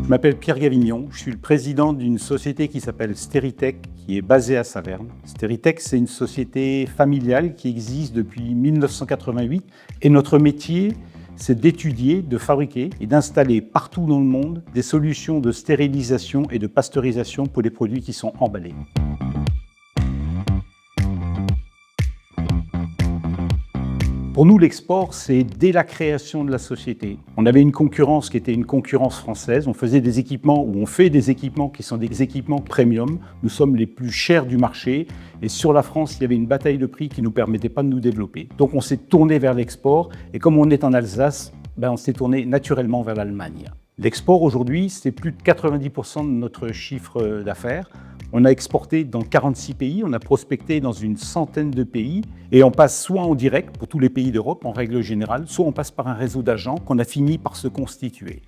Je m'appelle Pierre Gavignon, je suis le président d'une société qui s'appelle Steritech, qui est basée à Saverne. Steritech, c'est une société familiale qui existe depuis 1988 et notre métier, c'est d'étudier, de fabriquer et d'installer partout dans le monde des solutions de stérilisation et de pasteurisation pour les produits qui sont emballés. Pour nous, l'export, c'est dès la création de la société. On avait une concurrence qui était une concurrence française. On faisait des équipements, ou on fait des équipements qui sont des équipements premium. Nous sommes les plus chers du marché. Et sur la France, il y avait une bataille de prix qui ne nous permettait pas de nous développer. Donc on s'est tourné vers l'export. Et comme on est en Alsace, on s'est tourné naturellement vers l'Allemagne. L'export aujourd'hui, c'est plus de 90% de notre chiffre d'affaires. On a exporté dans 46 pays, on a prospecté dans une centaine de pays et on passe soit en direct pour tous les pays d'Europe en règle générale, soit on passe par un réseau d'agents qu'on a fini par se constituer.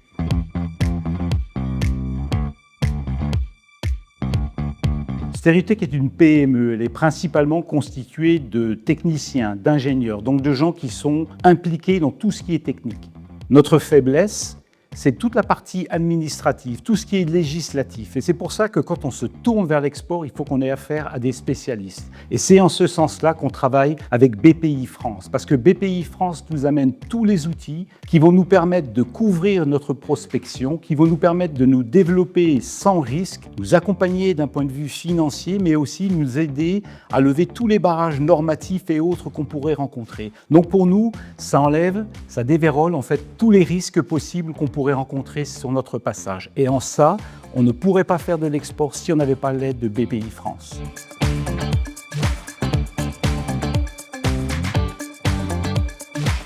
Steritech est une PME, elle est principalement constituée de techniciens, d'ingénieurs, donc de gens qui sont impliqués dans tout ce qui est technique. Notre faiblesse, c'est toute la partie administrative, tout ce qui est législatif. Et c'est pour ça que quand on se tourne vers l'export, il faut qu'on ait affaire à des spécialistes. Et c'est en ce sens-là qu'on travaille avec BPI France. Parce que BPI France nous amène tous les outils qui vont nous permettre de couvrir notre prospection, qui vont nous permettre de nous développer sans risque, nous accompagner d'un point de vue financier, mais aussi nous aider à lever tous les barrages normatifs et autres qu'on pourrait rencontrer. Donc pour nous, ça enlève, ça déverrouille en fait tous les risques possibles qu'on pourrait rencontrer sur notre passage. Et en ça, on ne pourrait pas faire de l'export si on n'avait pas l'aide de BPI France.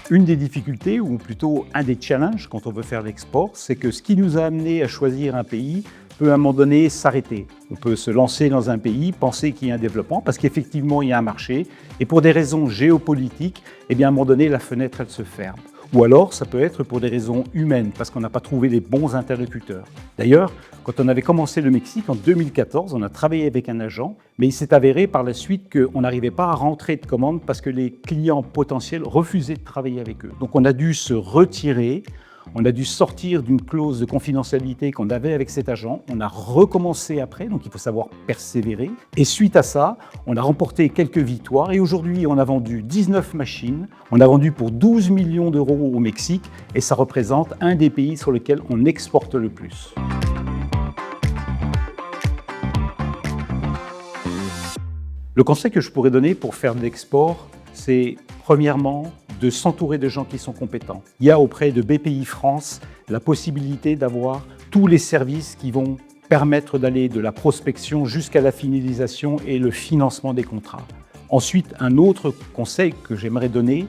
Une des difficultés, ou plutôt un des challenges quand on veut faire l'export, c'est que ce qui nous a amené à choisir un pays peut à un moment donné s'arrêter. On peut se lancer dans un pays, penser qu'il y a un développement, parce qu'effectivement il y a un marché, et pour des raisons géopolitiques, à un moment donné la fenêtre elle se ferme. Ou alors, ça peut être pour des raisons humaines, parce qu'on n'a pas trouvé les bons interlocuteurs. D'ailleurs, quand on avait commencé le Mexique en 2014, on a travaillé avec un agent, mais il s'est avéré par la suite qu'on n'arrivait pas à rentrer de commande parce que les clients potentiels refusaient de travailler avec eux. Donc on a dû se retirer. On a dû sortir d'une clause de confidentialité qu'on avait avec cet agent. On a recommencé après, donc il faut savoir persévérer. Et suite à ça, on a remporté quelques victoires. Et aujourd'hui, on a vendu 19 machines. On a vendu pour 12 millions d'euros au Mexique. Et ça représente un des pays sur lesquels on exporte le plus. Le conseil que je pourrais donner pour faire de l'export, c'est premièrement de s'entourer de gens qui sont compétents. Il y a auprès de BPI France la possibilité d'avoir tous les services qui vont permettre d'aller de la prospection jusqu'à la finalisation et le financement des contrats. Ensuite, un autre conseil que j'aimerais donner,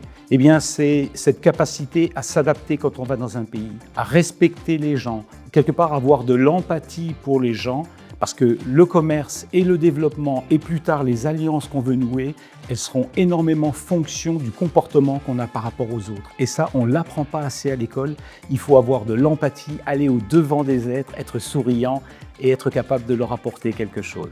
c'est cette capacité à s'adapter quand on va dans un pays, à respecter les gens, quelque part avoir de l'empathie pour les gens, parce que le commerce et le développement et plus tard les alliances qu'on veut nouer, elles seront énormément fonction du comportement qu'on a par rapport aux autres. Et ça, on ne l'apprend pas assez à l'école. Il faut avoir de l'empathie, aller au devant des êtres, être souriant et être capable de leur apporter quelque chose.